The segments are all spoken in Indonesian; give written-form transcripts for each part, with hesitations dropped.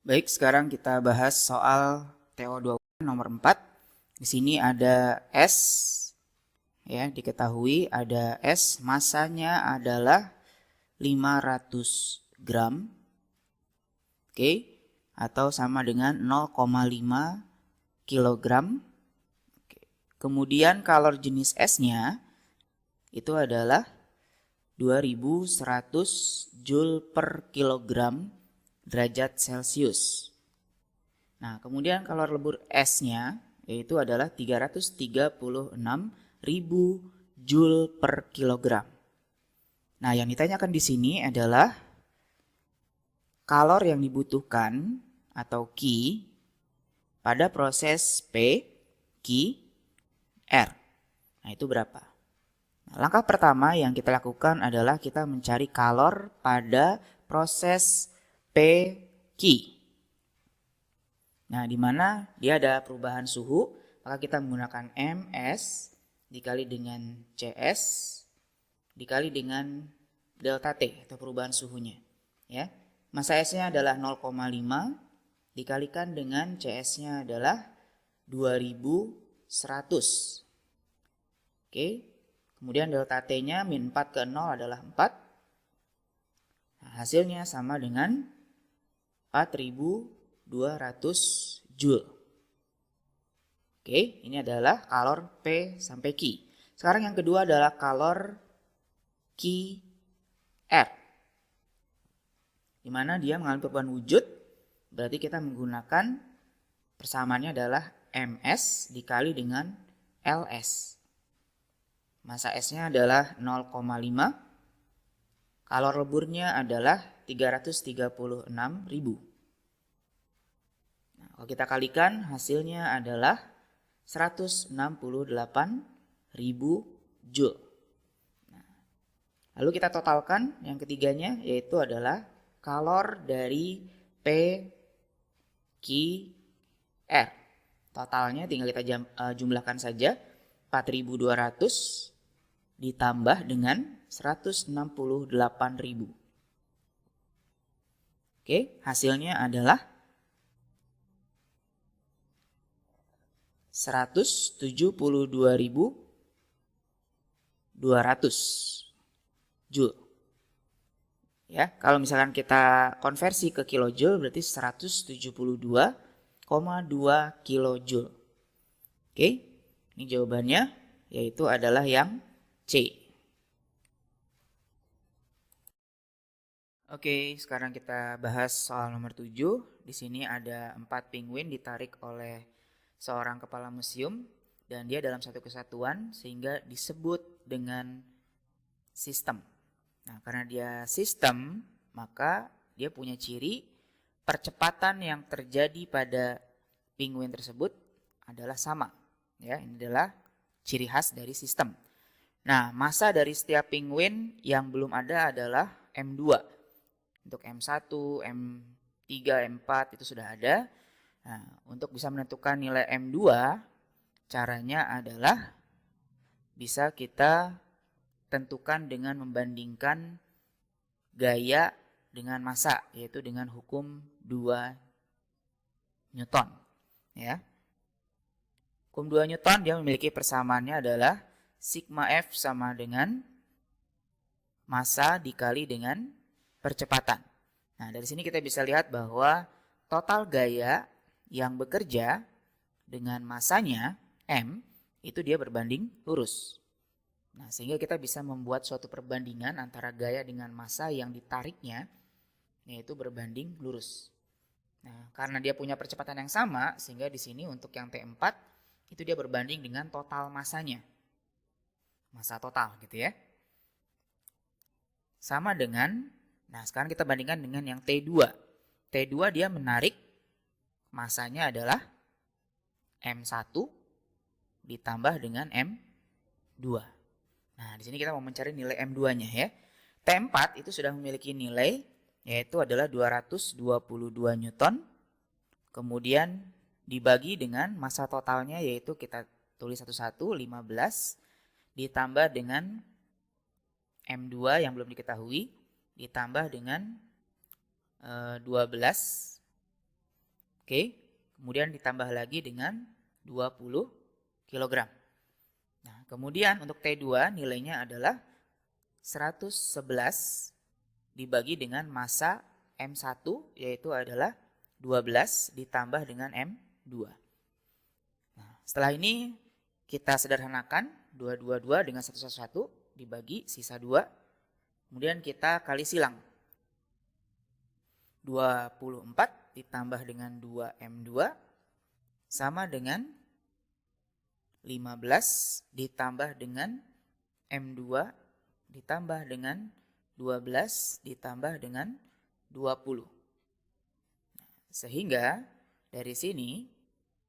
Baik, sekarang kita bahas soal TO2 nomor 4. Di sini ada S, ya, diketahui ada S, masanya adalah 500 gram, oke, atau sama dengan 0,5 kilogram. Kemudian kalor jenis S-nya itu adalah 2100 Joule per kilogram derajat Celcius. Nah, kemudian kalor lebur S-nya yaitu adalah 336.000 Joule per kilogram. Nah, yang ditanyakan di sini adalah kalor yang dibutuhkan atau Q pada proses P, Q, R. Nah, itu berapa? Nah, langkah pertama yang kita lakukan adalah kita mencari kalor pada proses P, Q. Nah, di mana dia ada perubahan suhu, maka kita menggunakan MS dikali dengan CS dikali dengan delta T atau perubahan suhunya. Ya, massa S-nya adalah 0,5 dikalikan dengan CS-nya adalah 2100. Oke, kemudian delta T-nya min 4 ke 0 adalah 4. Nah, hasilnya sama dengan 4200 Joule. Oke, ini adalah kalor P sampai Q. Sekarang yang kedua adalah kalor QR, di mana dia mengalami perubahan wujud. Berarti kita menggunakan persamaannya adalah MS dikali dengan LS. Massa S-nya adalah 0,5. Kalor leburnya adalah 336.000. Nah, kalau kita kalikan hasilnya adalah 168.000 Joule. Nah, lalu kita totalkan yang ketiganya yaitu adalah kalor dari P, Q, R. Totalnya tinggal kita jumlahkan saja, 4.200 ditambah dengan 168.000. Oke, hasilnya adalah 172.200 Joule. Ya, kalau misalkan kita konversi ke kilojoule berarti 172,2 kilojoule. Oke, ini jawabannya yaitu adalah yang C. Oke, sekarang kita bahas soal nomor 7. Di sini ada 4 penguin ditarik oleh seorang kepala museum dan dia dalam satu kesatuan sehingga disebut dengan sistem. Nah, karena dia sistem, maka dia punya ciri percepatan yang terjadi pada penguin tersebut adalah sama. Ya, ini adalah ciri khas dari sistem. Nah, massa dari setiap penguin yang belum ada adalah M2. Untuk M1, M3, M4 itu sudah ada. Nah, untuk bisa menentukan nilai M2, caranya adalah bisa kita tentukan dengan membandingkan gaya dengan massa, yaitu dengan hukum 2 Newton. Ya. Hukum 2 Newton dia memiliki persamaannya adalah sigma F sama dengan massa dikali dengan percepatan. Nah, dari sini kita bisa lihat bahwa total gaya yang bekerja dengan massanya M itu dia berbanding lurus. Nah, sehingga kita bisa membuat suatu perbandingan antara gaya dengan massa yang ditariknya, yaitu berbanding lurus. Nah, karena dia punya percepatan yang sama, sehingga di sini untuk yang T4 itu dia berbanding dengan total massanya. Massa total gitu ya. Sama dengan, nah sekarang kita bandingkan dengan yang T2. T2 dia menarik, massanya adalah M1 ditambah dengan M2. Nah, di sini kita mau mencari nilai M2-nya ya. T4 itu sudah memiliki nilai yaitu adalah 222 Newton. Kemudian dibagi dengan massa totalnya yaitu kita tulis satu-satu 15 ditambah dengan M2 yang belum diketahui ditambah dengan 12 Oke, kemudian ditambah lagi dengan 20 kg. Nah, kemudian untuk T2 nilainya adalah 111 dibagi dengan massa M1 yaitu adalah 12 ditambah dengan M2. Nah, setelah ini kita sederhanakan 222 dengan 111 dibagi sisa 2. Kemudian kita kali silang. 24 ditambah dengan 2M2 sama dengan 15 ditambah dengan M2 ditambah dengan 12 ditambah dengan 20. Sehingga dari sini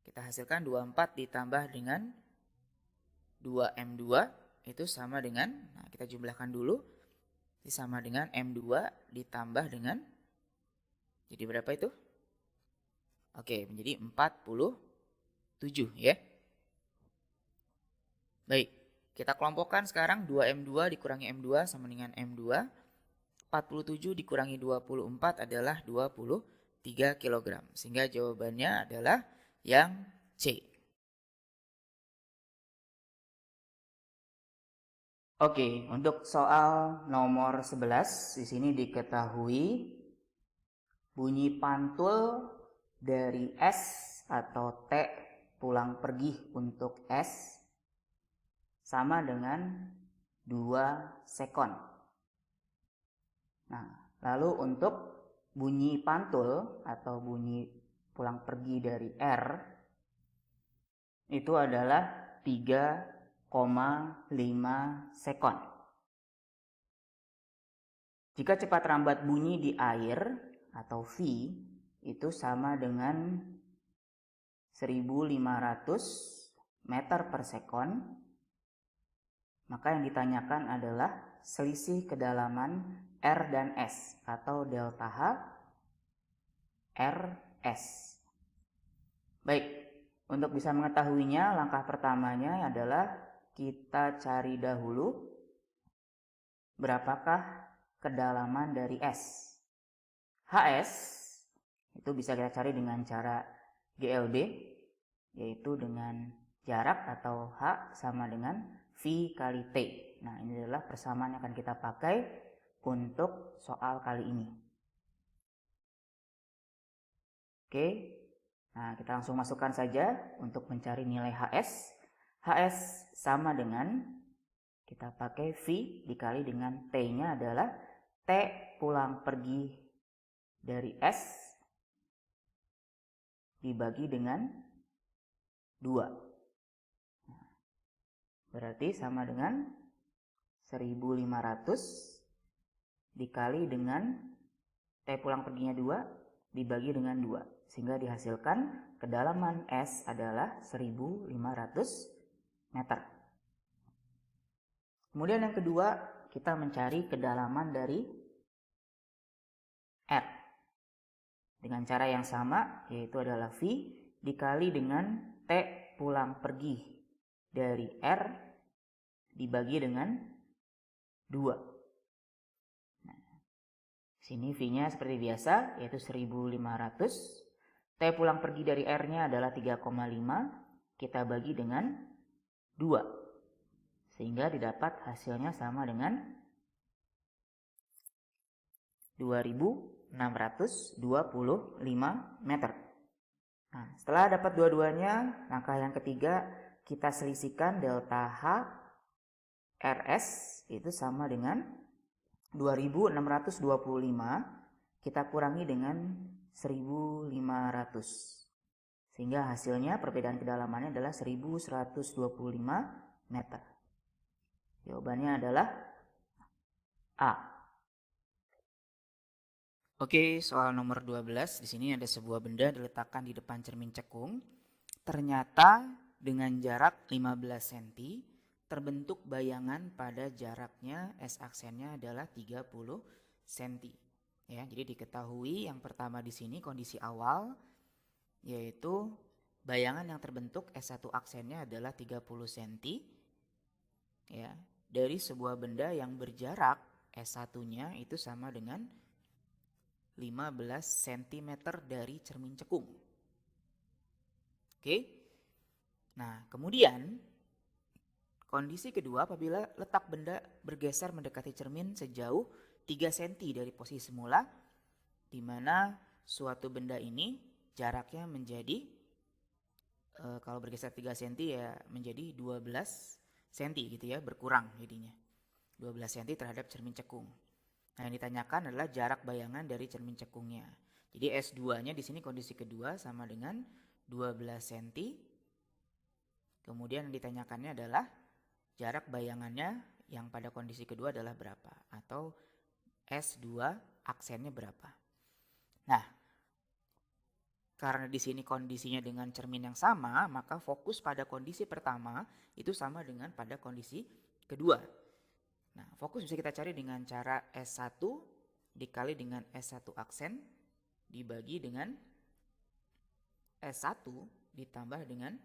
kita hasilkan 24 ditambah dengan 2M2 itu sama dengan, nah kita jumlahkan dulu, itu sama dengan M2 ditambah dengan, jadi berapa itu? Oke, menjadi 47 ya. Baik, kita kelompokkan sekarang 2M2 dikurangi M2 sama dengan M2. 47 dikurangi 24 adalah 23 kg. Sehingga jawabannya adalah yang C. Oke, untuk soal nomor 11 di sini diketahui bunyi pantul dari S atau T pulang pergi untuk S sama dengan 2 sekon. Nah, lalu untuk bunyi pantul atau bunyi pulang pergi dari R itu adalah 3,5 sekon. Jika cepat rambat bunyi di air atau V itu sama dengan 1500 meter per sekon, maka yang ditanyakan adalah selisih kedalaman R dan S atau delta H RS. Baik, untuk bisa mengetahuinya langkah pertamanya adalah kita cari dahulu berapakah kedalaman dari S. HS itu bisa kita cari dengan cara GLB, yaitu dengan jarak atau H sama dengan V kali T. Nah, ini adalah persamaan yang akan kita pakai untuk soal kali ini. Oke, nah kita langsung masukkan saja untuk mencari nilai HS. HS sama dengan, kita pakai V dikali dengan T-nya adalah T pulang pergi dari S dibagi dengan 2. Berarti sama dengan 1500 dikali dengan T pulang perginya 2 dibagi dengan 2. Sehingga dihasilkan kedalaman S adalah 1500 meter. Kemudian yang kedua, kita mencari kedalaman dari R. Dengan cara yang sama, yaitu adalah V dikali dengan T pulang pergi dari R dibagi dengan 2. Nah, sini V-nya seperti biasa, yaitu 1500. T pulang pergi dari R-nya adalah 3,5. Kita bagi dengan 2. Sehingga didapat hasilnya sama dengan 2625 meter. Nah, setelah dapat dua-duanya, langkah yang ketiga kita selisihkan delta H RS itu sama dengan 2625 kita kurangi dengan 1500. Sehingga hasilnya perbedaan kedalamannya adalah 1125 meter. Jawabannya adalah A. Oke, soal nomor 12. Di sini ada sebuah benda diletakkan di depan cermin cekung. Ternyata dengan jarak 15 cm terbentuk bayangan pada jaraknya S aksennya adalah 30 cm. Ya, jadi diketahui yang pertama di sini kondisi awal yaitu bayangan yang terbentuk S1 aksennya adalah 30 cm. Ya, dari sebuah benda yang berjarak S1-nya itu sama dengan 15 cm dari cermin cekung. Oke. Nah, kemudian kondisi kedua apabila letak benda bergeser mendekati cermin sejauh 3 cm dari posisi semula, di mana suatu benda ini jaraknya menjadi kalau bergeser 3 cm ya menjadi 12 cm gitu ya, berkurang jadinya. 12 cm terhadap cermin cekung. Nah, yang ditanyakan adalah jarak bayangan dari cermin cekungnya. Jadi S2-nya di sini kondisi kedua sama dengan 12 cm. Kemudian yang ditanyakannya adalah jarak bayangannya yang pada kondisi kedua adalah berapa, atau S2 aksennya berapa. Nah, karena di sini kondisinya dengan cermin yang sama, maka fokus pada kondisi pertama itu sama dengan pada kondisi kedua. Nah, fokus bisa kita cari dengan cara S1 dikali dengan S1 aksen dibagi dengan S1 ditambah dengan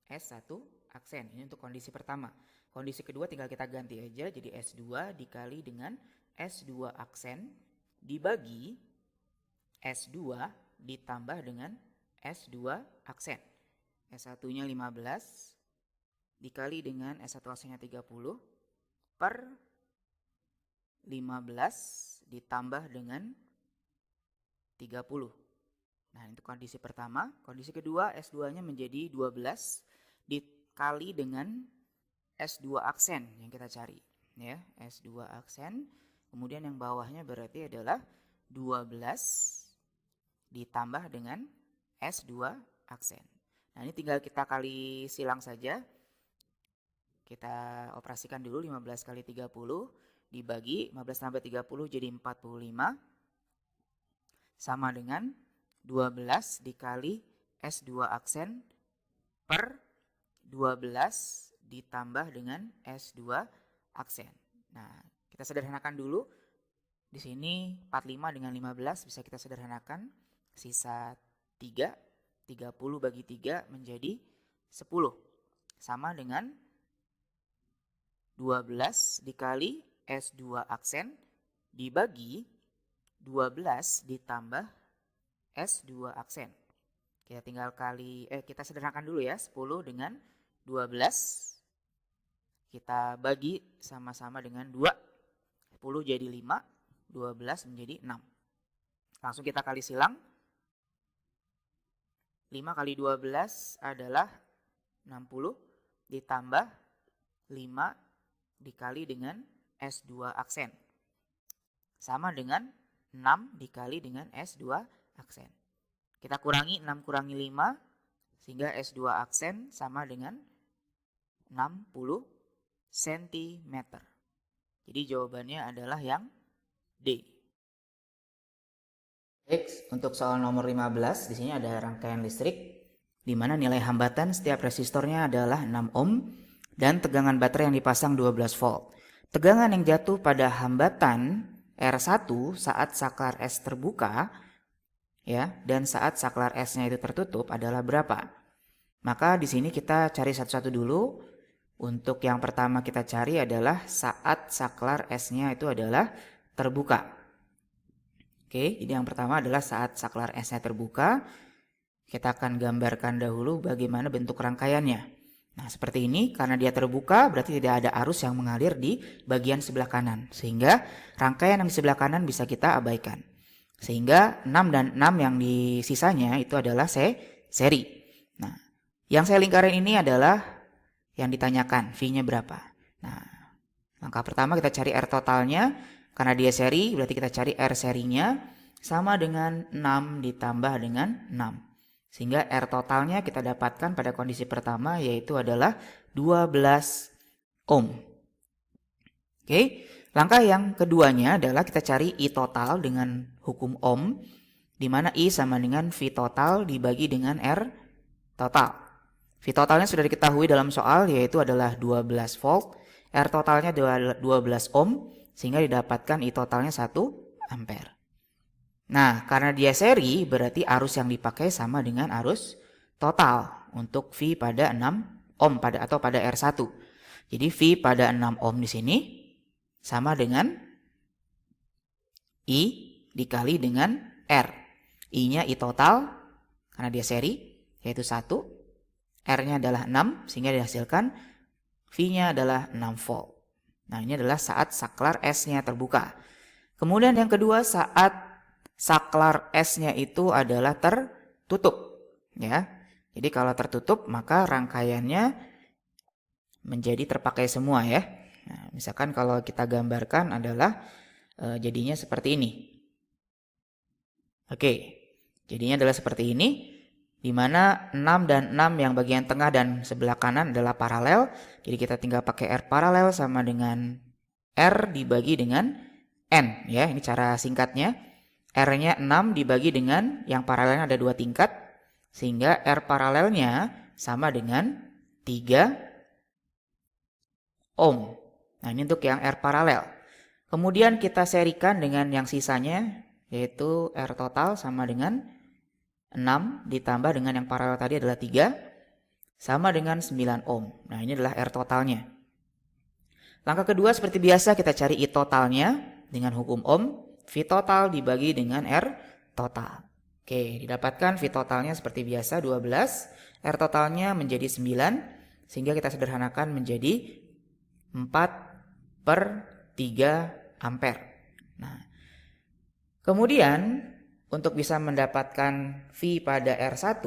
S1 aksen. Ini untuk kondisi pertama. Kondisi kedua tinggal kita ganti aja jadi S2 dikali dengan S2 aksen dibagi S2 ditambah dengan S2 aksen. S1-nya 15 dikali dengan S1 aksennya 30 per 15 ditambah dengan 30. Nah, itu kondisi pertama. Kondisi kedua S2-nya menjadi 12 dikali dengan S2 aksen yang kita cari. Ya, S2 aksen. Kemudian yang bawahnya berarti adalah 12 ditambah dengan S2 aksen. Nah, ini tinggal kita kali silang saja. Kita operasikan dulu 15 kali 30 dibagi 15 tambah 30 jadi 45 sama dengan 12 dikali S2 aksen per 12 ditambah dengan S2 aksen. Nah, kita sederhanakan dulu. Di sini 45 dengan 15 bisa kita sederhanakan. Sisa 3, 30 bagi 3 menjadi 10. Sama dengan 12 dikali S2 aksen dibagi 12 ditambah S2 aksen. Kita tinggal kita sederhanakan dulu ya. 10 dengan 12 kita bagi sama-sama dengan 2. 10 jadi 5, 12 menjadi 6. Langsung kita kali silang. 5 kali 12 adalah 60 ditambah 5 dikali dengan S2 aksen. Sama dengan 6 dikali dengan S2 aksen. Kita kurangi 6 kurangi 5 sehingga S2 aksen sama dengan 60 cm. Jadi jawabannya adalah yang D. Next, untuk soal nomor 15, di sini ada rangkaian listrik di mana nilai hambatan setiap resistornya adalah 6 ohm dan tegangan baterai yang dipasang 12 volt. Tegangan yang jatuh pada hambatan R1 saat saklar S terbuka ya dan saat saklar S-nya itu tertutup adalah berapa? Maka di sini kita cari satu-satu dulu. Untuk yang pertama kita cari adalah saat saklar S-nya itu adalah terbuka. Oke, jadi yang pertama adalah saat saklar S-nya terbuka. Kita akan gambarkan dahulu bagaimana bentuk rangkaiannya. Nah, seperti ini, karena dia terbuka berarti tidak ada arus yang mengalir di bagian sebelah kanan. Sehingga rangkaian yang di sebelah kanan bisa kita abaikan. Sehingga 6 dan 6 yang di sisanya itu adalah seri. Nah, yang saya lingkarin ini adalah yang ditanyakan, V-nya berapa. Nah, langkah pertama kita cari R totalnya. Karena dia seri, berarti kita cari R serinya sama dengan 6 ditambah dengan 6. Sehingga R totalnya kita dapatkan pada kondisi pertama yaitu adalah 12 ohm. Oke, langkah yang keduanya adalah kita cari I total dengan hukum ohm, di mana I sama dengan V total dibagi dengan R total. V totalnya sudah diketahui dalam soal yaitu adalah 12 volt, R totalnya adalah 12 ohm, sehingga didapatkan I totalnya 1 ampere. Nah, karena dia seri berarti arus yang dipakai sama dengan arus total untuk V pada 6 ohm atau pada R1. Jadi V pada 6 ohm di sini sama dengan I dikali dengan R. I-nya I total karena dia seri yaitu 1 R-nya adalah 6, sehingga dihasilkan V-nya adalah 6 volt. Nah, ini adalah saat saklar S-nya terbuka. Kemudian yang kedua, saat saklar S-nya itu adalah tertutup. Ya. Jadi kalau tertutup, maka rangkaiannya menjadi terpakai semua ya. Nah, misalkan kalau kita gambarkan adalah jadinya seperti ini. Oke, jadinya adalah seperti ini, di mana 6 dan 6 yang bagian tengah dan sebelah kanan adalah paralel. Jadi kita tinggal pakai R paralel sama dengan R dibagi dengan N. Ya, ini cara singkatnya. R-nya 6 dibagi dengan yang paralelnya ada 2 tingkat. Sehingga R paralelnya sama dengan 3 ohm. Nah, ini untuk yang R paralel. Kemudian kita serikan dengan yang sisanya, yaitu R total sama dengan 6 ditambah dengan yang paralel tadi adalah 3, sama dengan 9 ohm. Nah, ini adalah R totalnya. Langkah kedua seperti biasa kita cari I totalnya dengan hukum ohm. V total dibagi dengan R total. Oke, didapatkan V totalnya seperti biasa 12. R totalnya menjadi 9. Sehingga kita sederhanakan menjadi 4/3 ampere. Nah, kemudian untuk bisa mendapatkan V pada R1,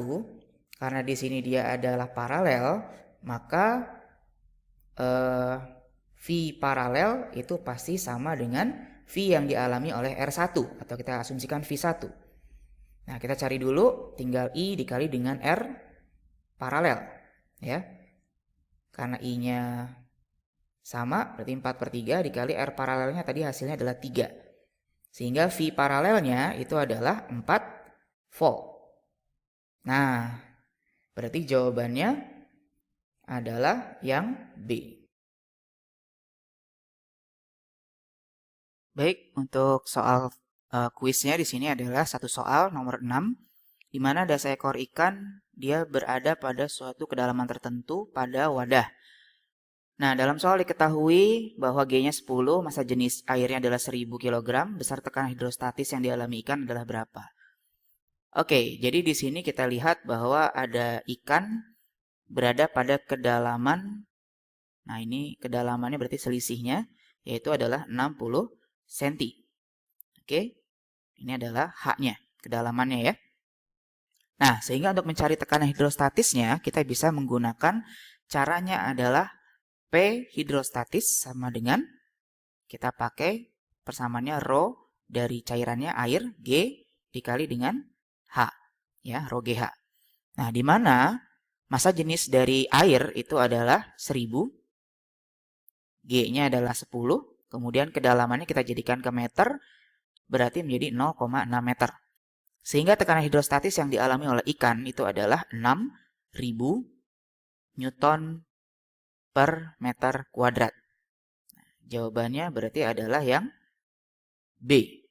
karena di sini dia adalah paralel, maka V paralel itu pasti sama dengan V yang dialami oleh R1, atau kita asumsikan V1. Nah, kita cari dulu, tinggal I dikali dengan R paralel. Ya. Karena I-nya sama, berarti 4/3 dikali R paralelnya tadi hasilnya adalah 3. Sehingga V paralelnya itu adalah 4 volt. Nah, berarti jawabannya adalah yang B. Baik, untuk soal kuisnya di sini adalah satu soal nomor 6, di mana ada seekor ikan, dia berada pada suatu kedalaman tertentu pada wadah. Nah, dalam soal diketahui bahwa G-nya 10, massa jenis airnya adalah 1000 kg, besar tekanan hidrostatis yang dialami ikan adalah berapa? Oke, jadi di sini kita lihat bahwa ada ikan berada pada kedalaman, nah ini kedalamannya berarti selisihnya, yaitu adalah 60 cm. Oke, ini adalah H-nya, kedalamannya ya. Nah, sehingga untuk mencari tekanan hidrostatisnya, kita bisa menggunakan caranya adalah P hidrostatis sama dengan kita pakai persamaannya rho dari cairannya air G dikali dengan H, ya, rho GH. Nah, di mana massa jenis dari air itu adalah 1000, G-nya adalah 10, kemudian kedalamannya kita jadikan ke meter, berarti menjadi 0,6 meter. Sehingga tekanan hidrostatis yang dialami oleh ikan itu adalah 6000 Newton per meter kuadrat. Jawabannya berarti adalah yang B.